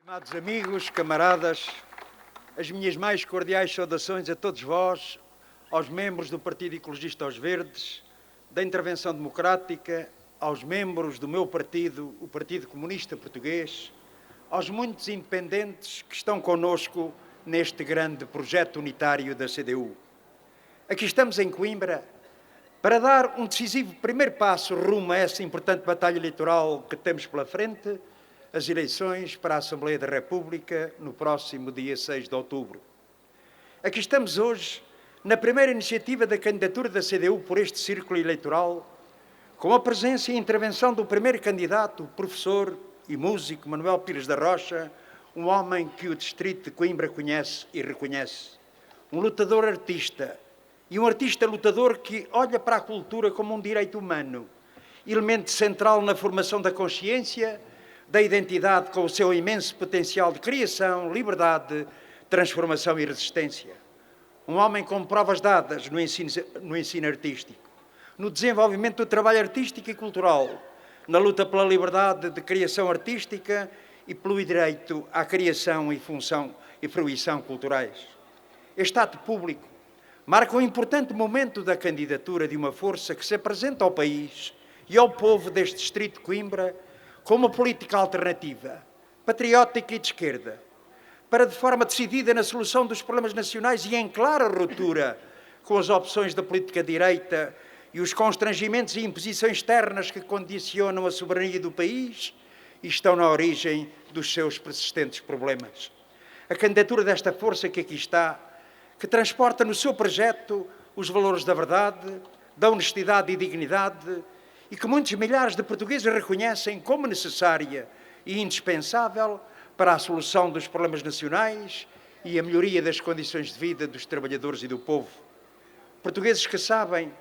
Amados amigos, camaradas, as minhas mais cordiais saudações a todos vós, aos membros do Partido Ecologista aos Verdes, da Intervenção Democrática, aos membros do meu partido, o Partido Comunista Português, aos muitos independentes que estão connosco neste grande projeto unitário da CDU. Aqui estamos em Coimbra para dar um decisivo primeiro passo rumo a essa importante batalha eleitoral que temos pela frente, as eleições para a Assembleia da República no próximo dia 6 de outubro. Aqui estamos hoje na primeira iniciativa da candidatura da CDU por este círculo eleitoral, com a presença e intervenção do primeiro candidato, o professor e músico Manuel Pires da Rocha, um homem que o distrito de Coimbra conhece e reconhece. Um lutador artista e um artista lutador que olha para a cultura como um direito humano, elemento central na formação da consciência, da identidade com o seu imenso potencial de criação, liberdade, transformação e resistência. Um homem com provas dadas no ensino artístico, no desenvolvimento do trabalho artístico e cultural, na luta pela liberdade de criação artística e pelo direito à criação e função e fruição culturais. Este ato público marca um importante momento da candidatura de uma força que se apresenta ao país e ao povo deste distrito de Coimbra como uma política alternativa, patriótica e de esquerda, para de forma decidida na solução dos problemas nacionais e em clara ruptura com as opções da política direita e os constrangimentos e imposições externas que condicionam a soberania do país e estão na origem dos seus persistentes problemas. A candidatura desta força que aqui está, que transporta no seu projeto os valores da verdade, da honestidade e dignidade, e que muitos milhares de portugueses reconhecem como necessária e indispensável para a solução dos problemas nacionais e a melhoria das condições de vida dos trabalhadores e do povo. Portugueses que sabem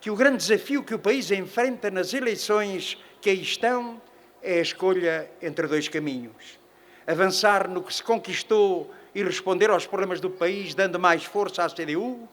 que o grande desafio que o país enfrenta nas eleições que aí estão é a escolha entre dois caminhos. Avançar no que se conquistou e responder aos problemas do país dando mais força à CDU,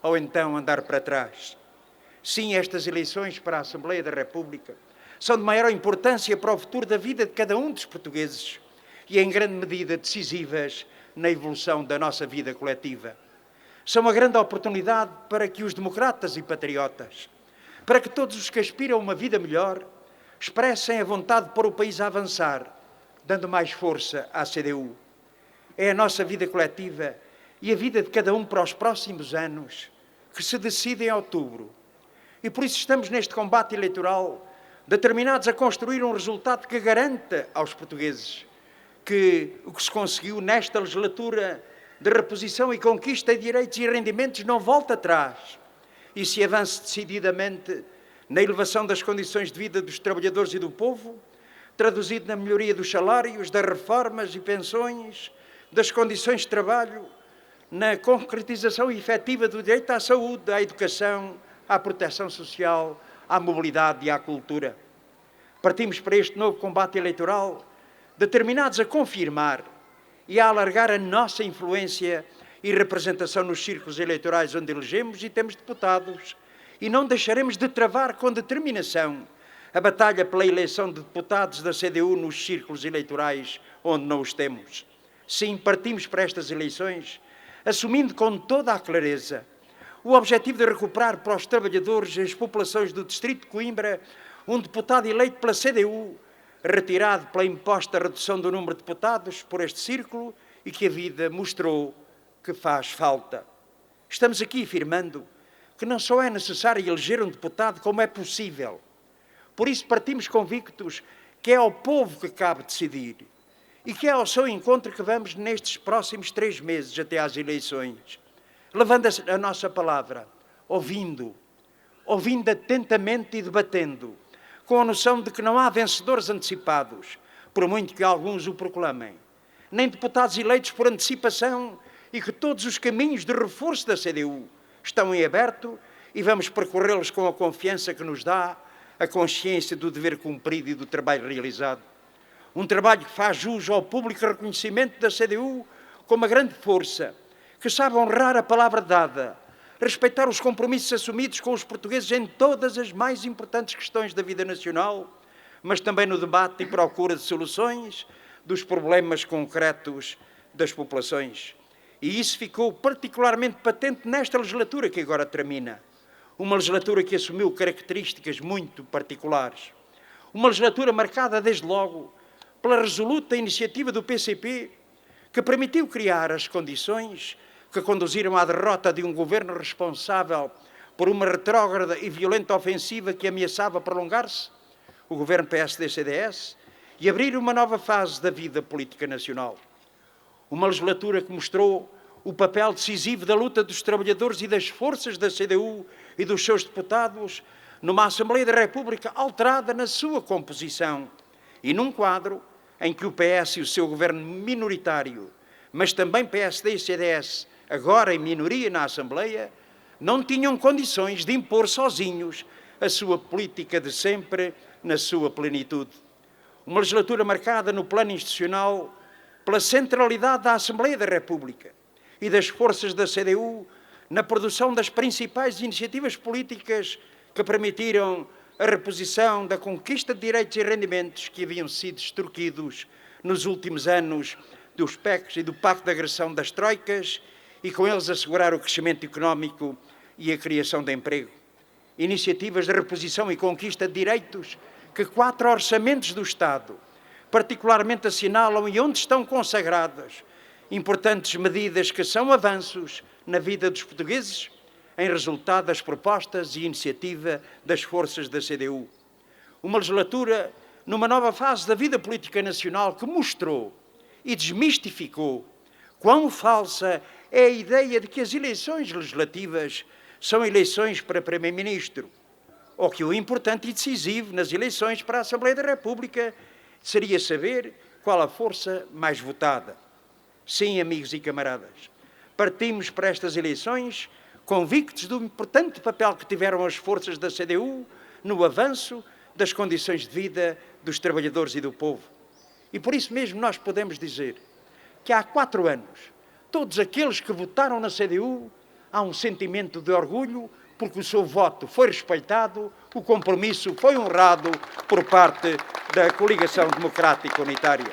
ou então andar para trás. Sim, estas eleições para a Assembleia da República são de maior importância para o futuro da vida de cada um dos portugueses e, em grande medida, decisivas na evolução da nossa vida coletiva. São uma grande oportunidade para que os democratas e patriotas, para que todos os que aspiram a uma vida melhor, expressem a vontade de pôr o país a avançar, dando mais força à CDU. É a nossa vida coletiva e a vida de cada um para os próximos anos que se decide em outubro. E por isso estamos neste combate eleitoral determinados a construir um resultado que garanta aos portugueses que o que se conseguiu nesta legislatura de reposição e conquista de direitos e rendimentos não volta atrás e se avance decididamente na elevação das condições de vida dos trabalhadores e do povo, traduzido na melhoria dos salários, das reformas e pensões, das condições de trabalho, na concretização efetiva do direito à saúde, à educação, à proteção social, à mobilidade e à cultura. Partimos para este novo combate eleitoral determinados a confirmar e a alargar a nossa influência e representação nos círculos eleitorais onde elegemos e temos deputados, e não deixaremos de travar com determinação a batalha pela eleição de deputados da CDU nos círculos eleitorais onde não os temos. Sim, partimos para estas eleições assumindo com toda a clareza o objetivo de recuperar para os trabalhadores e as populações do distrito de Coimbra um deputado eleito pela CDU, retirado pela imposta redução do número de deputados por este círculo e que a vida mostrou que faz falta. Estamos aqui afirmando que não só é necessário eleger um deputado, como é possível. Por isso partimos convictos que é ao povo que cabe decidir e que é ao seu encontro que vamos nestes próximos 3 meses até às eleições, levando a nossa palavra, ouvindo atentamente e debatendo, com a noção de que não há vencedores antecipados, por muito que alguns o proclamem, nem deputados eleitos por antecipação, e que todos os caminhos de reforço da CDU estão em aberto e vamos percorrê-los com a confiança que nos dá a consciência do dever cumprido e do trabalho realizado. Um trabalho que faz jus ao público reconhecimento da CDU como uma grande força, que sabe honrar a palavra dada, respeitar os compromissos assumidos com os portugueses em todas as mais importantes questões da vida nacional, mas também no debate e procura de soluções dos problemas concretos das populações. E isso ficou particularmente patente nesta legislatura que agora termina. Uma legislatura que assumiu características muito particulares. Uma legislatura marcada, desde logo, pela resoluta iniciativa do PCP, que permitiu criar as condições que conduziram à derrota de um governo responsável por uma retrógrada e violenta ofensiva que ameaçava prolongar-se, o governo PSD-CDS, e abrir uma nova fase da vida política nacional. Uma legislatura que mostrou o papel decisivo da luta dos trabalhadores e das forças da CDU e dos seus deputados numa Assembleia da República alterada na sua composição e num quadro em que o PS e o seu governo minoritário, mas também PSD e CDS, agora em minoria na Assembleia, não tinham condições de impor sozinhos a sua política de sempre na sua plenitude. Uma legislatura marcada no plano institucional pela centralidade da Assembleia da República e das forças da CDU na produção das principais iniciativas políticas que permitiram a reposição da conquista de direitos e rendimentos que haviam sido extorquidos nos últimos anos dos PECs e do Pacto de Agressão das Troicas e com eles assegurar o crescimento económico e a criação de emprego. Iniciativas de reposição e conquista de direitos que 4 orçamentos do Estado particularmente assinalam e onde estão consagradas importantes medidas que são avanços na vida dos portugueses em resultado das propostas e iniciativa das forças da CDU. Uma legislatura numa nova fase da vida política nacional que mostrou e desmistificou quão falsa é a ideia de que as eleições legislativas são eleições para Primeiro-Ministro, ou que o importante e decisivo nas eleições para a Assembleia da República seria saber qual a força mais votada. Sim, amigos e camaradas, partimos para estas eleições convictos do importante papel que tiveram as forças da CDU no avanço das condições de vida dos trabalhadores e do povo. E por isso mesmo nós podemos dizer que há 4 anos, todos aqueles que votaram na CDU, há um sentimento de orgulho porque o seu voto foi respeitado, o compromisso foi honrado por parte da coligação democrática unitária.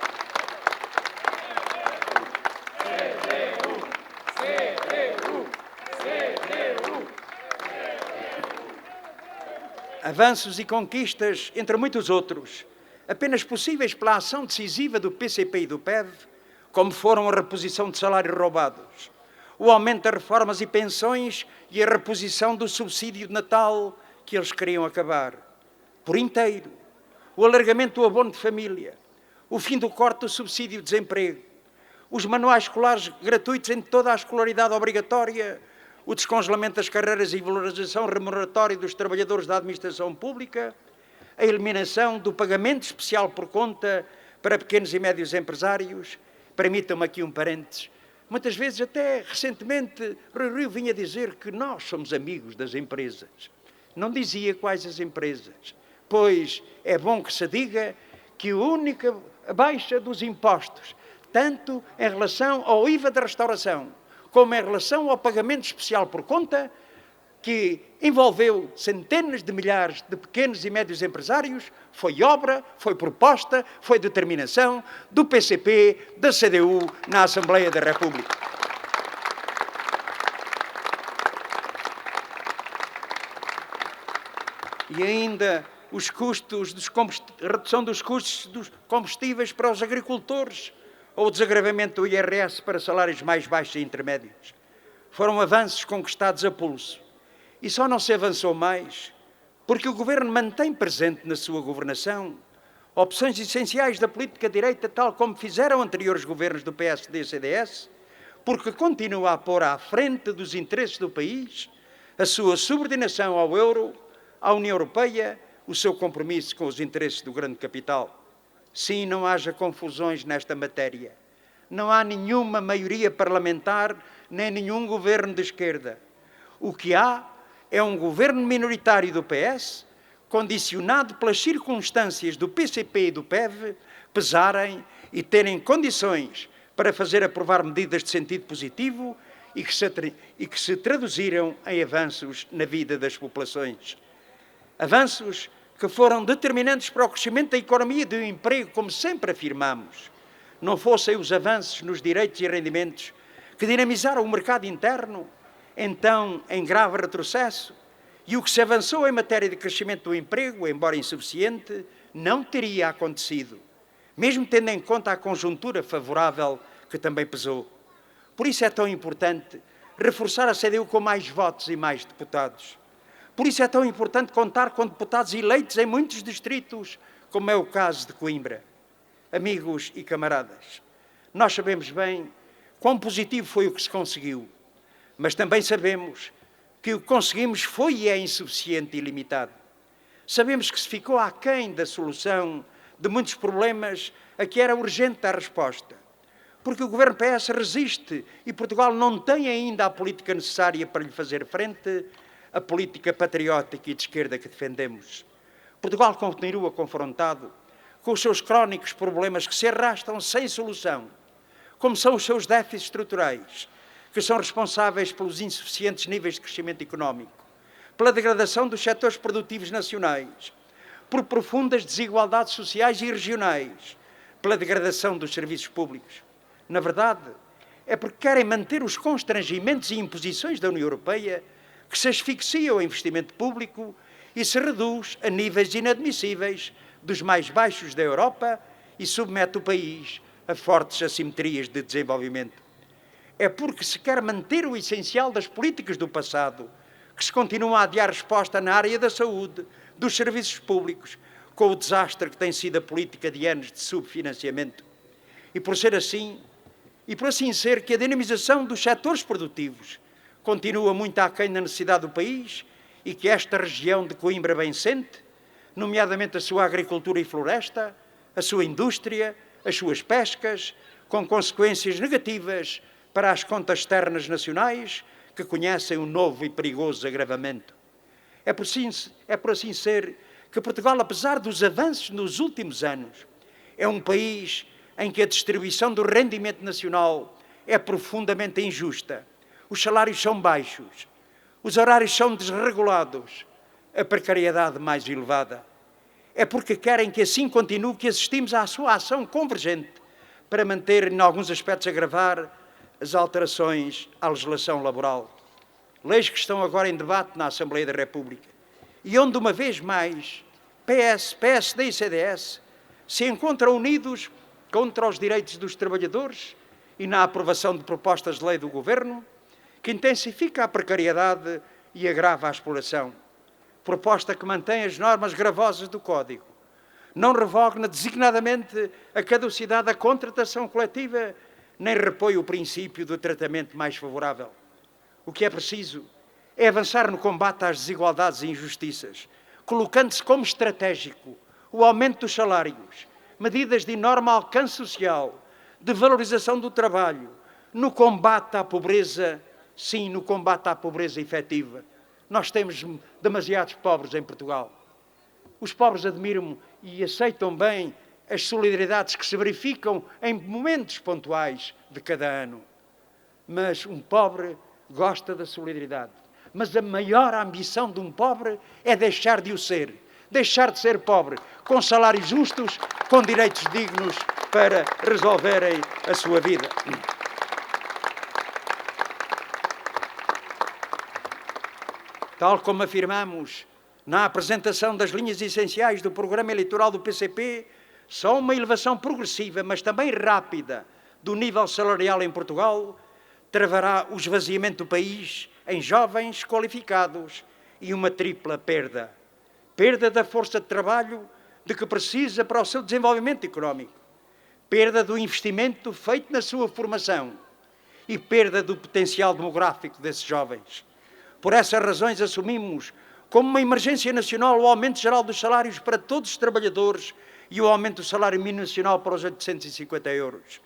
Avanços e conquistas, entre muitos outros, apenas possíveis pela ação decisiva do PCP e do PEV, como foram a reposição de salários roubados, o aumento das reformas e pensões e a reposição do subsídio de Natal que eles queriam acabar por inteiro, o alargamento do abono de família, o fim do corte do subsídio de desemprego, os manuais escolares gratuitos em toda a escolaridade obrigatória, o descongelamento das carreiras e valorização remuneratória dos trabalhadores da administração pública, a eliminação do pagamento especial por conta para pequenos e médios empresários. Permitam-me aqui um parênteses. Muitas vezes, até recentemente, Rui Rio vinha dizer que nós somos amigos das empresas. Não dizia quais as empresas, pois é bom que se diga que a única baixa dos impostos, tanto em relação ao IVA da restauração, como em relação ao pagamento especial por conta, que envolveu centenas de milhares de pequenos e médios empresários, foi obra, foi proposta, foi determinação do PCP, da CDU, na Assembleia da República. E ainda os custos redução dos custos dos combustíveis para os agricultores, ou o desagravamento do IRS para salários mais baixos e intermédios. Foram avanços conquistados a pulso. E só não se avançou mais porque o Governo mantém presente na sua governação opções essenciais da política direita, tal como fizeram anteriores governos do PSD e CDS, porque continua a pôr à frente dos interesses do país a sua subordinação ao euro, à União Europeia, o seu compromisso com os interesses do grande capital. Sim, não haja confusões nesta matéria. Não há nenhuma maioria parlamentar, nem nenhum governo de esquerda. O que há é um governo minoritário do PS, condicionado pelas circunstâncias do PCP e do PEV, pesarem e terem condições para fazer aprovar medidas de sentido positivo e que se traduziram em avanços na vida das populações. Avanços que foram determinantes para o crescimento da economia e do emprego, como sempre afirmamos, não fossem os avanços nos direitos e rendimentos que dinamizaram o mercado interno, então em grave retrocesso, e o que se avançou em matéria de crescimento do emprego, embora insuficiente, não teria acontecido, mesmo tendo em conta a conjuntura favorável que também pesou. Por isso é tão importante reforçar a CDU com mais votos e mais deputados. Por isso é tão importante contar com deputados eleitos em muitos distritos, como é o caso de Coimbra. Amigos e camaradas, nós sabemos bem quão positivo foi o que se conseguiu, mas também sabemos que o que conseguimos foi e é insuficiente e limitado. Sabemos que se ficou aquém da solução de muitos problemas a que era urgente a resposta, porque o governo PS resiste e Portugal não tem ainda a política necessária para lhe fazer frente, a política patriótica e de esquerda que defendemos. Portugal continua confrontado com os seus crónicos problemas que se arrastam sem solução, como são os seus déficits estruturais, que são responsáveis pelos insuficientes níveis de crescimento económico, pela degradação dos setores produtivos nacionais, por profundas desigualdades sociais e regionais, pela degradação dos serviços públicos. Na verdade, é porque querem manter os constrangimentos e imposições da União Europeia que se asfixia o investimento público e se reduz a níveis inadmissíveis dos mais baixos da Europa e submete o país a fortes assimetrias de desenvolvimento. É porque se quer manter o essencial das políticas do passado que se continua a adiar resposta na área da saúde, dos serviços públicos, com o desastre que tem sido a política de anos de subfinanciamento. E por assim ser que a dinamização dos setores produtivos continua muito aquém da necessidade do país e que esta região de Coimbra bem sente, nomeadamente a sua agricultura e floresta, a sua indústria, as suas pescas, com consequências negativas para as contas externas nacionais, que conhecem um novo e perigoso agravamento. É por assim ser que Portugal, apesar dos avanços nos últimos anos, é um país em que a distribuição do rendimento nacional é profundamente injusta. Os salários são baixos, os horários são desregulados, a precariedade mais elevada. É porque querem que assim continue que assistimos à sua ação convergente para manter, em alguns aspectos, agravar as alterações à legislação laboral. Leis que estão agora em debate na Assembleia da República e onde, uma vez mais, PS, PSD e CDS se encontram unidos contra os direitos dos trabalhadores e na aprovação de propostas de lei do Governo que intensifica a precariedade e agrava a exploração. Proposta que mantém as normas gravosas do Código, não revoga designadamente a caducidade da contratação coletiva, nem repõe o princípio do tratamento mais favorável. O que é preciso é avançar no combate às desigualdades e injustiças, colocando-se como estratégico o aumento dos salários, medidas de enorme alcance social, de valorização do trabalho, no combate à pobreza, sim, no combate à pobreza efetiva. Nós temos demasiados pobres em Portugal. Os pobres admiram e aceitam bem as solidariedades que se verificam em momentos pontuais de cada ano. Mas um pobre gosta da solidariedade. Mas a maior ambição de um pobre é deixar de o ser. Deixar de ser pobre, com salários justos, com direitos dignos para resolverem a sua vida. Tal como afirmamos na apresentação das linhas essenciais do programa eleitoral do PCP, só uma elevação progressiva, mas também rápida, do nível salarial em Portugal travará o esvaziamento do país em jovens qualificados e uma tripla perda. Perda da força de trabalho de que precisa para o seu desenvolvimento económico, perda do investimento feito na sua formação e perda do potencial demográfico desses jovens. Por essas razões assumimos como uma emergência nacional o aumento geral dos salários para todos os trabalhadores e o aumento do salário mínimo nacional para os 850 euros.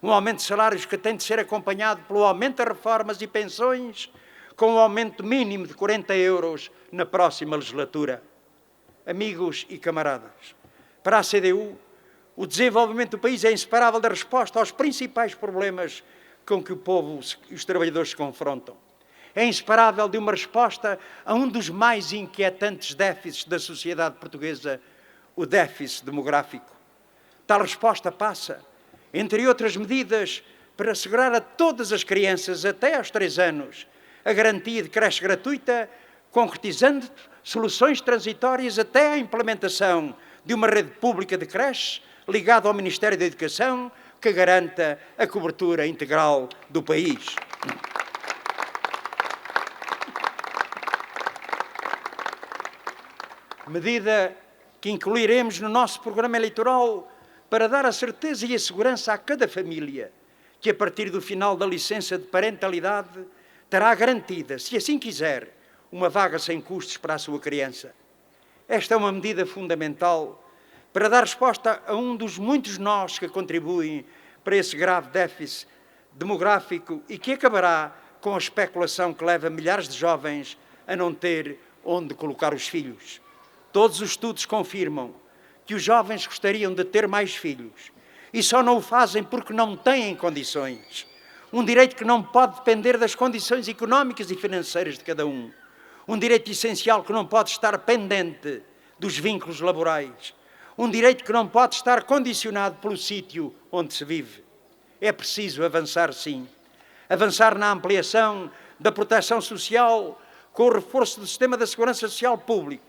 Um aumento de salários que tem de ser acompanhado pelo aumento das reformas e pensões, com um aumento mínimo de 40 euros na próxima legislatura. Amigos e camaradas, para a CDU, o desenvolvimento do país é inseparável da resposta aos principais problemas com que o povo e os trabalhadores se confrontam. É inseparável de uma resposta a um dos mais inquietantes déficits da sociedade portuguesa, o déficit demográfico. Tal resposta passa, Entre outras medidas, para assegurar a todas as crianças até aos 3 anos a garantia de creche gratuita, concretizando soluções transitórias até à implementação de uma rede pública de creches ligada ao Ministério da Educação que garanta a cobertura integral do país. Medida que incluiremos no nosso programa eleitoral para dar a certeza e a segurança a cada família que, a partir do final da licença de parentalidade, terá garantida, se assim quiser, uma vaga sem custos para a sua criança. Esta é uma medida fundamental para dar resposta a um dos muitos nós que contribuem para esse grave déficit demográfico e que acabará com a especulação que leva milhares de jovens a não ter onde colocar os filhos. Todos os estudos confirmam que os jovens gostariam de ter mais filhos e só não o fazem porque não têm condições. Um direito que não pode depender das condições económicas e financeiras de cada um. Um direito essencial que não pode estar pendente dos vínculos laborais. Um direito que não pode estar condicionado pelo sítio onde se vive. É preciso avançar, sim. Avançar na ampliação da proteção social com o reforço do sistema da segurança social público,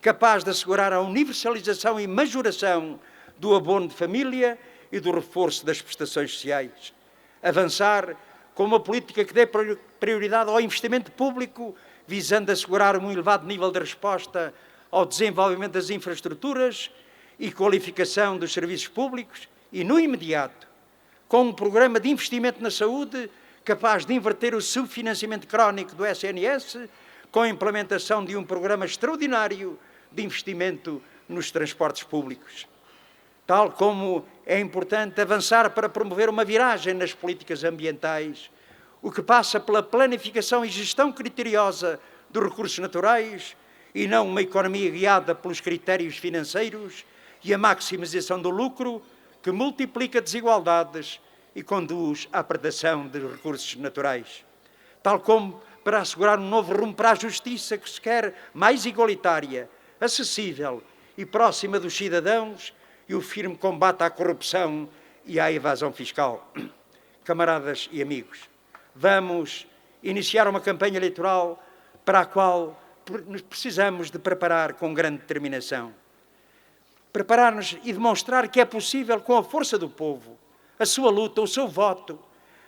capaz de assegurar a universalização e majoração do abono de família e do reforço das prestações sociais. Avançar com uma política que dê prioridade ao investimento público, visando assegurar um elevado nível de resposta ao desenvolvimento das infraestruturas e qualificação dos serviços públicos e, no imediato, com um programa de investimento na saúde capaz de inverter o subfinanciamento crónico do SNS, com a implementação de um programa extraordinário de investimento nos transportes públicos. Tal como é importante avançar para promover uma viragem nas políticas ambientais, o que passa pela planificação e gestão criteriosa dos recursos naturais e não uma economia guiada pelos critérios financeiros e a maximização do lucro que multiplica desigualdades e conduz à predação dos recursos naturais. Tal como para assegurar um novo rumo para a justiça que se quer mais igualitária, acessível e próxima dos cidadãos e o firme combate à corrupção e à evasão fiscal. Camaradas e amigos, vamos iniciar uma campanha eleitoral para a qual nos precisamos de preparar com grande determinação. Preparar-nos e demonstrar que é possível, com a força do povo, a sua luta, o seu voto,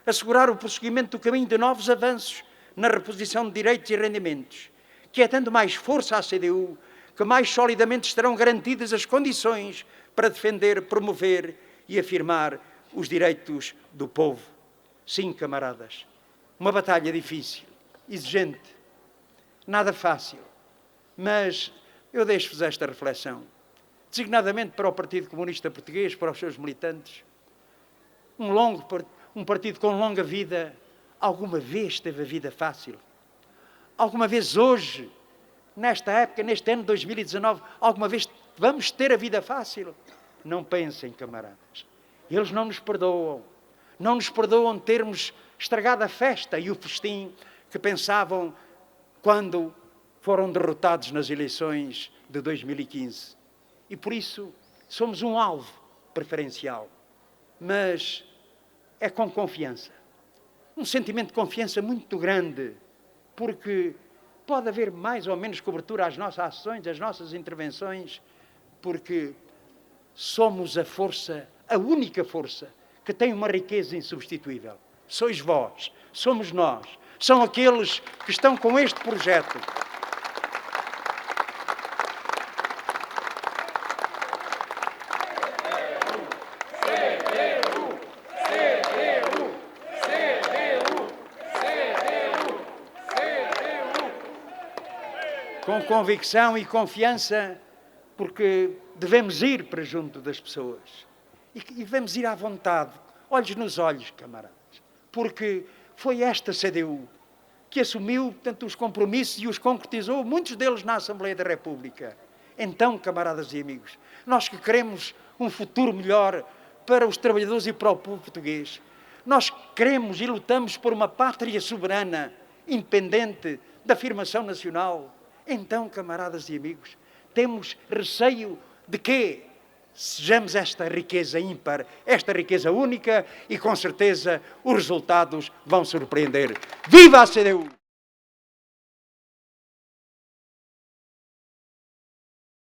assegurar o prosseguimento do caminho de novos avanços na reposição de direitos e rendimentos, que é dando mais força à CDU que mais solidamente estarão garantidas as condições para defender, promover e afirmar os direitos do povo. Sim, camaradas, uma batalha difícil, exigente, nada fácil, mas eu deixo-vos esta reflexão, designadamente para o Partido Comunista Português, para os seus militantes. Um partido com longa vida, alguma vez teve a vida fácil? Alguma vez hoje, nesta época, neste ano de 2019, alguma vez vamos ter a vida fácil? Não pensem, camaradas. Eles não nos perdoam. Não nos perdoam termos estragado a festa e o festim que pensavam quando foram derrotados nas eleições de 2015. E por isso somos um alvo preferencial. Mas é com confiança. Um sentimento de confiança muito grande, porque pode haver mais ou menos cobertura às nossas ações, às nossas intervenções, porque somos a força, a única força, que tem uma riqueza insubstituível. Sois vós, somos nós, são aqueles que estão com este projeto. Com convicção e confiança, porque devemos ir para junto das pessoas. E devemos ir à vontade, olhos nos olhos, camaradas. Porque foi esta CDU que assumiu tanto os compromissos e os concretizou, muitos deles na Assembleia da República. Então, camaradas e amigos, nós que queremos um futuro melhor para os trabalhadores e para o povo português, nós queremos e lutamos por uma pátria soberana, independente da afirmação nacional. Então, camaradas e amigos, temos receio de quê? Sejamos esta riqueza ímpar, esta riqueza única e com certeza os resultados vão surpreender. Viva a CDU!